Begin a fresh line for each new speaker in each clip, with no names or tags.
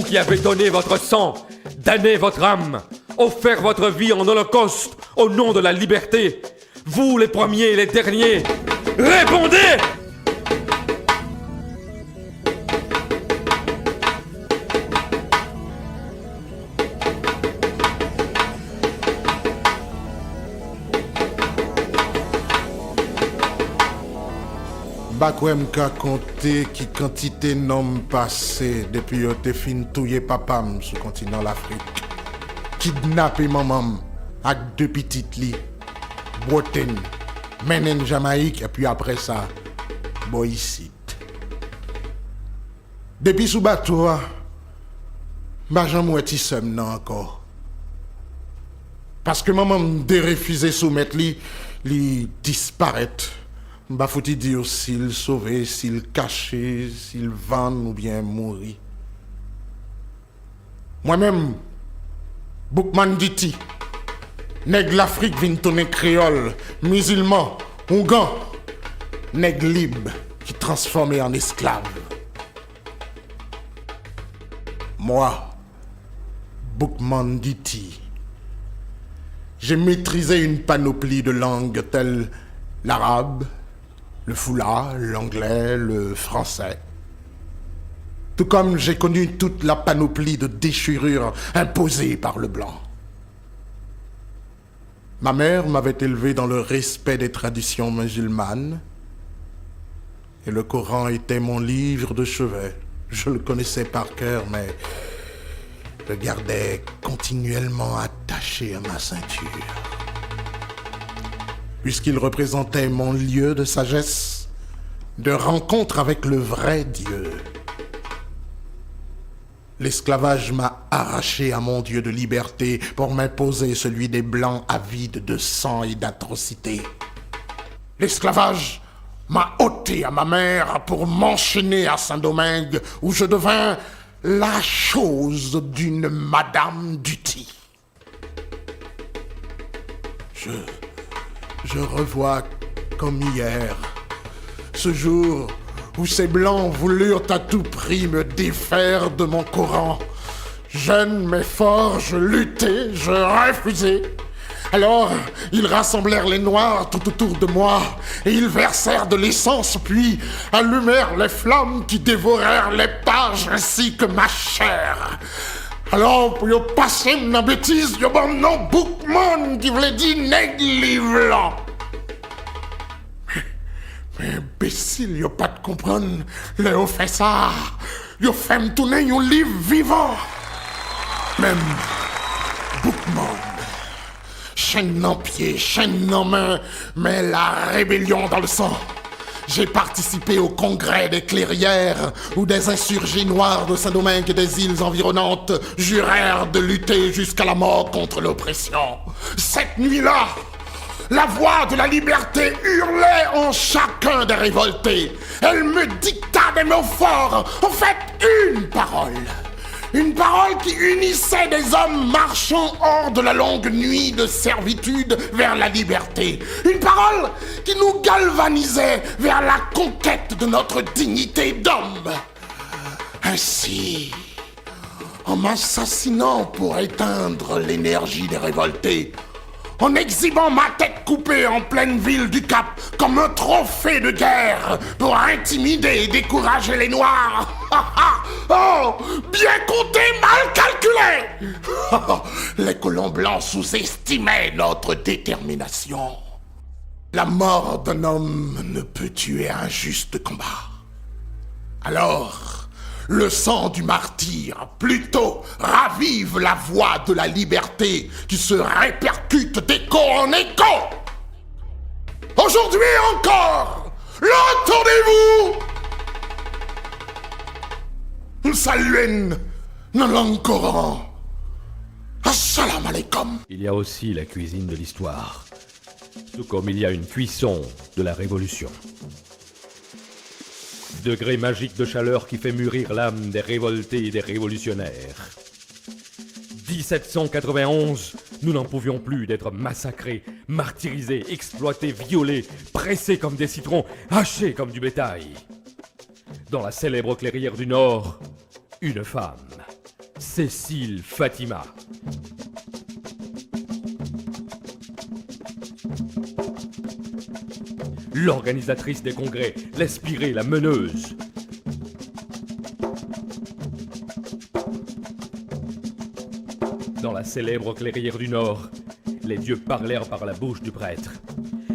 Vous qui avez donné votre sang, damné votre âme, offert votre vie en holocauste au nom de la liberté, vous les premiers et les derniers, répondez!
Bakwem ka compter qui quantité nom passé depuis yo te fin touye papam sous continent l'Afrique. Kidnappé maman avec deux petites li. Bretagne, menen Jamaïque et puis après ça, boycite. Depuis sous bateau, bah j'en moueti sem nan encore. Parce que maman de refusé soumettre li disparaître. Bah faut-il dire s'il sauvé, s'il caché, s'il vend ou bien mourit. Moi-même, Boukman Diti, nèg l'Afrique vin tourner créole, musulman, ougan, nèg libre qui transformé en esclave. Moi, Boukman Diti, j'ai maîtrisé une panoplie de langues telles l'arabe, le foulard, l'anglais, le français. Tout comme j'ai connu toute la panoplie de déchirures imposées par le blanc. Ma mère m'avait élevé dans le respect des traditions musulmanes. Et le Coran était mon livre de chevet. Je le connaissais par cœur, mais je le gardais continuellement attaché à ma ceinture. Puisqu'il représentait mon lieu de sagesse, de rencontre avec le vrai Dieu. L'esclavage m'a arraché à mon Dieu de liberté pour m'imposer celui des Blancs avides de sang et d'atrocité. L'esclavage m'a ôté à ma mère pour m'enchaîner à Saint-Domingue où je devins la chose d'une Madame Duty. Je revois comme hier, ce jour où ces Blancs voulurent à tout prix me défaire de mon Coran. Jeune mais fort, je luttai, je refusai. Alors, ils rassemblèrent les Noirs tout autour de moi, et ils versèrent de l'essence, puis allumèrent les flammes qui dévorèrent les pages ainsi que ma chair. Alors, pour yo passer ma bêtise, yo bon nom Boukman qui voulait dire nègre blanc. Mais imbécile, yo pas de comprendre, Léo fait ça. Yo fait me tourner un livre vivant. Même Boukman, chaîne en pied, chaîne en main, mais la rébellion dans le sang. J'ai participé au congrès des clairières où des insurgés noirs de Saint-Domingue et des îles environnantes jurèrent de lutter jusqu'à la mort contre l'oppression. Cette nuit-là, la voix de la liberté hurlait en chacun des révoltés. Elle me dicta des mots forts, en fait une parole. Une parole qui unissait des hommes marchant hors de la longue nuit de servitude vers la liberté. Une parole qui nous galvanisait vers la conquête de notre dignité d'homme. Ainsi, en m'assassinant pour éteindre l'énergie des révoltés, en exhibant ma tête coupée en pleine ville du Cap comme un trophée de guerre pour intimider et décourager les Noirs. Oh, bien compté, mal calculé. Les colons blancs sous-estimaient notre détermination. La mort d'un homme ne peut tuer un juste combat. Alors, le sang du martyr, plutôt, ravive la voix de la liberté qui se répercute d'écho en écho. Aujourd'hui encore, l'entendez-vous? Saluez dans la langue Coran. Assalamu alaikum.
Il y a aussi la cuisine de l'histoire, tout comme il y a une cuisson de la révolution. Degré magique de chaleur qui fait mûrir l'âme des révoltés et des révolutionnaires. 1791, nous n'en pouvions plus d'être massacrés, martyrisés, exploités, violés, pressés comme des citrons, hachés comme du bétail. Dans la célèbre clairière du Nord, une femme, Cécile Fatima. L'organisatrice des congrès, l'inspirée, la meneuse. Dans la célèbre clairière du Nord, les dieux parlèrent par la bouche du prêtre.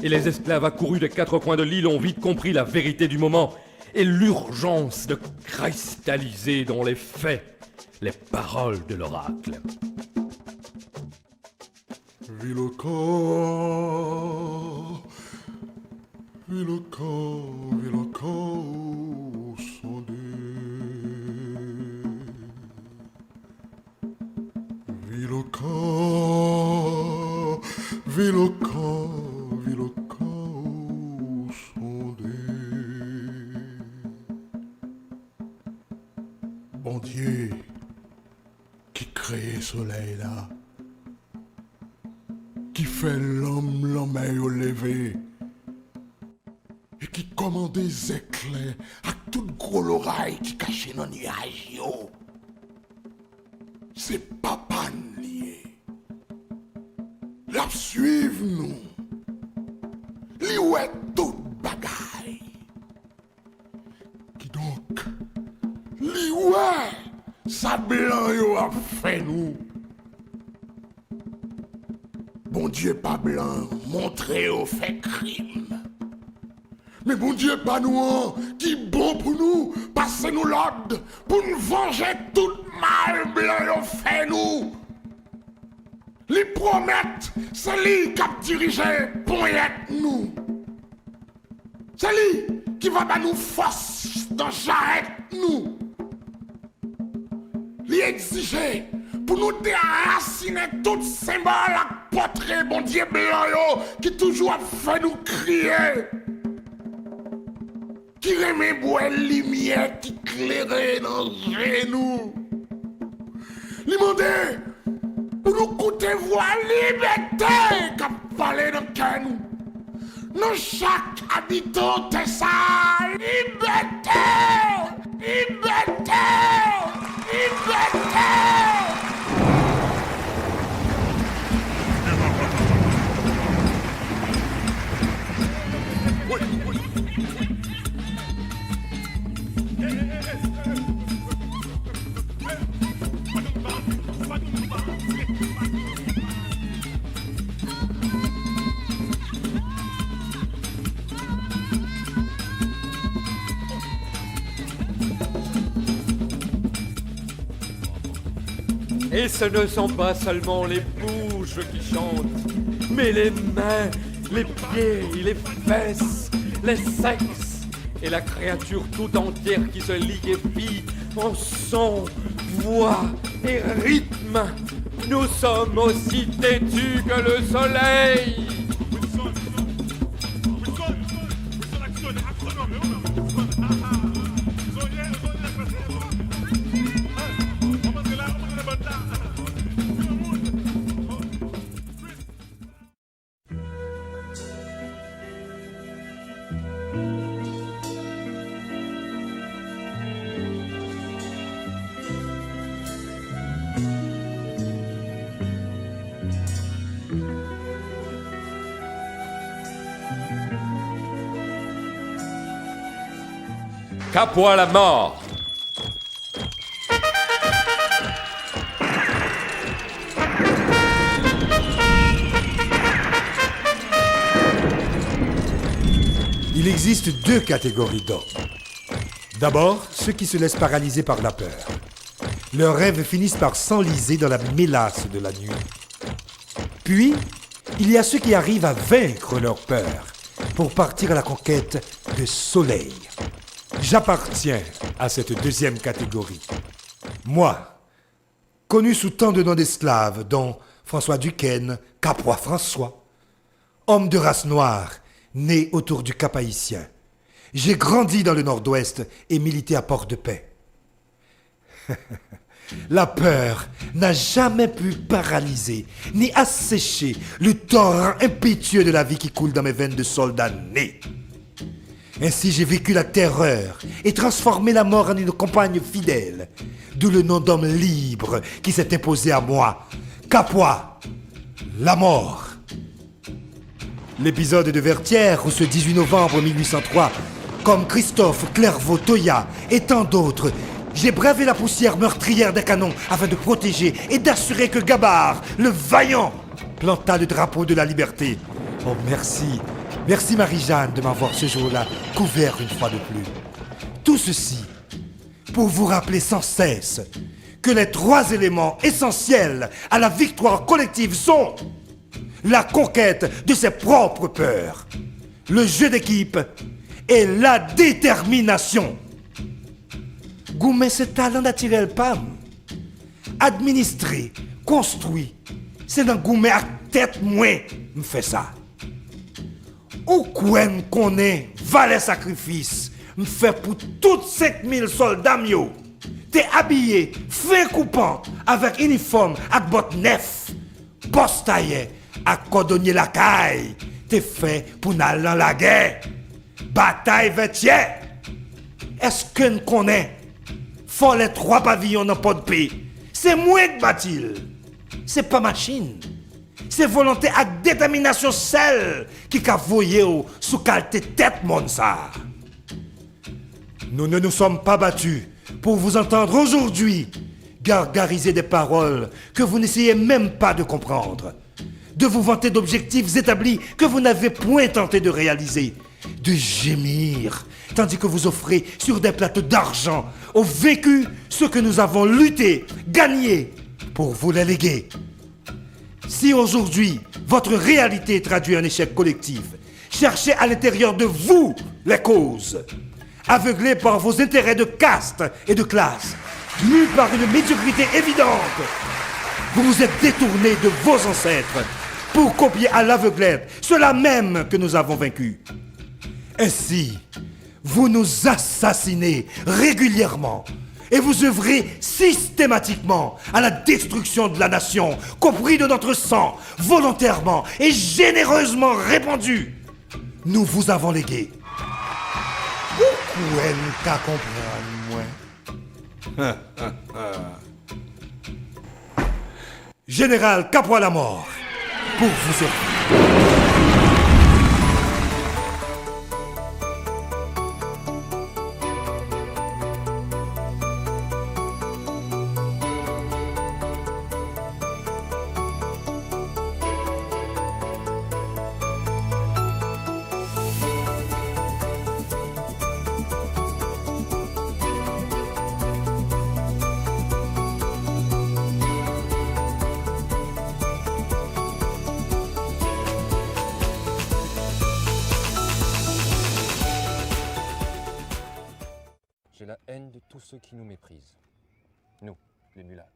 Et les esclaves accourus des quatre coins de l'île ont vite compris la vérité du moment et l'urgence de cristalliser dans les faits les paroles de l'oracle.
Viloco, sondé. Viloco, sondé. Bon Dieu, qui crée soleil là, qui fait l'homme au lever, et qui commande des éclairs à toute gros l'oreille qui cache dans le nuage yo. C'est papa lié. La suivre nous. Li ouè tout bagaille. Qui donc? Li ouè sa blanc yo a fait nous. Bon Dieu pas blanc, montré au fait crime. Mais bon Dieu pas nous, qui bon pour nous, passer nous l'ordre, pour nous venger tout mal blanc au fait nous. Les promettent, c'est lui qui a dirigé pour être nous. C'est lui qui va nous force dans j'arrête nous. Lui exiger pour nous déraciner tout symbole à portrait bon Dieu blanc yo, qui toujours a fait nous crier. Qui remet boire lumière qui clairait dans genou. Lui demander pour nous coûter voir liberté qu'a parlé dans cœur nous. Dans chaque habitant de ça, liberté, liberté, liberté.
Et ce ne sont pas seulement les bouches qui chantent, mais les mains, les pieds, les fesses, les sexes et la créature tout entière qui se liquéfie en son, voix et rythme. Nous sommes aussi têtus que le soleil. Capois la mort.
Il existe deux catégories d'hommes. D'abord, ceux qui se laissent paralyser par la peur. Leurs rêves finissent par s'enliser dans la mélasse de la nuit. Puis, il y a ceux qui arrivent à vaincre leur peur pour partir à la conquête de soleil. J'appartiens à cette deuxième catégorie. Moi, connu sous tant de noms d'esclaves, dont François Duquesne, Capois François, homme de race noire, né autour du Cap Haïtien. J'ai grandi dans le Nord-Ouest et milité à Port-de-Paix. La peur n'a jamais pu paralyser ni assécher le torrent impétueux de la vie qui coule dans mes veines de soldat né. Ainsi j'ai vécu la terreur et transformé la mort en une compagne fidèle. D'où le nom d'homme libre qui s'est imposé à moi. Capua, la mort. L'épisode de Vertières où ce 18 novembre 1803, comme Christophe, Clairvaux, Toya et tant d'autres, j'ai bravé la poussière meurtrière des canons afin de protéger et d'assurer que Gabard, le vaillant, planta le drapeau de la liberté. Oh merci, merci Marie-Jeanne de m'avoir ce jour-là couvert une fois de plus. Tout ceci pour vous rappeler sans cesse que les 3 éléments essentiels à la victoire collective sont la conquête de ses propres peurs, le jeu d'équipe et la détermination. Goumen ce talent naturel pam. Administré, construit, c'est dans Goumen à tête moins me fait ça. Ou quoi me connaît, valet sacrifice, me fait pour toutes 5000 soldats mio. T'es habillé, fin coupant, avec uniforme, avec bottes neuf, bosse taillée, avec cordonnier la caille. T'es fait pour n'aller dans la guerre. Bataille vêtière. Est-ce que nous connaît? Faut les 3 pavillons dans pas de paix. C'est moi qui bâtis. C'est pas machine. C'est volonté et détermination celle qui a voyé sous qualité tête mon ça. Nous ne nous sommes pas battus pour vous entendre aujourd'hui gargariser des paroles que vous n'essayez même pas de comprendre, de vous vanter d'objectifs établis que vous n'avez point tenté de réaliser, de gémir, tandis que vous offrez sur des plateaux d'argent aux vécus ce que nous avons lutté, gagné, pour vous les léguer. Si aujourd'hui, votre réalité traduit un échec collectif, cherchez à l'intérieur de vous les causes. Aveuglés par vos intérêts de caste et de classe, mus par une médiocrité évidente, vous vous êtes détournés de vos ancêtres pour copier à l'aveuglette ceux-là même que nous avons vaincus. Ainsi, vous nous assassinez régulièrement et vous œuvrez systématiquement à la destruction de la nation qu'au prix de notre sang, volontairement et généreusement répandu, nous vous avons légué. Pourquoi nous t'as compris, moi? Général Capua la mort, pour vous servir.
J'ai la haine de tous ceux qui nous méprisent. Nous, les mulâtres.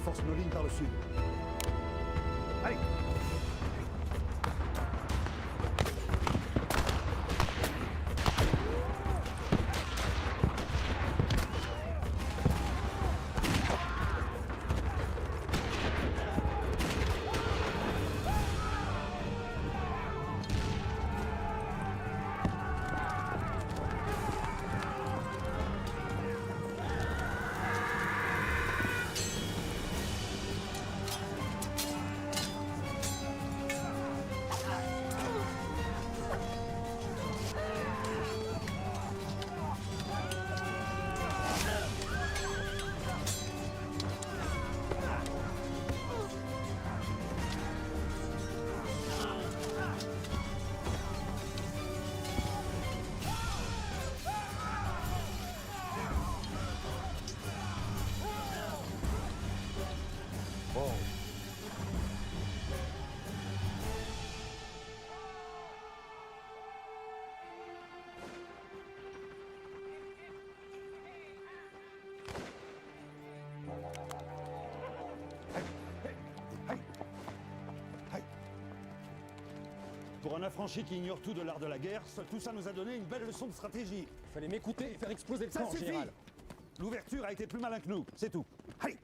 Force nos lignes par le sud. Allez! Pour un affranchi qui ignore tout de l'art de la guerre, tout ça nous a donné une belle leçon de stratégie.
Fallait m'écouter et faire exploser le
Ça
camp,
suffit!
général.
L'ouverture a été plus malin que nous, c'est tout. Allez!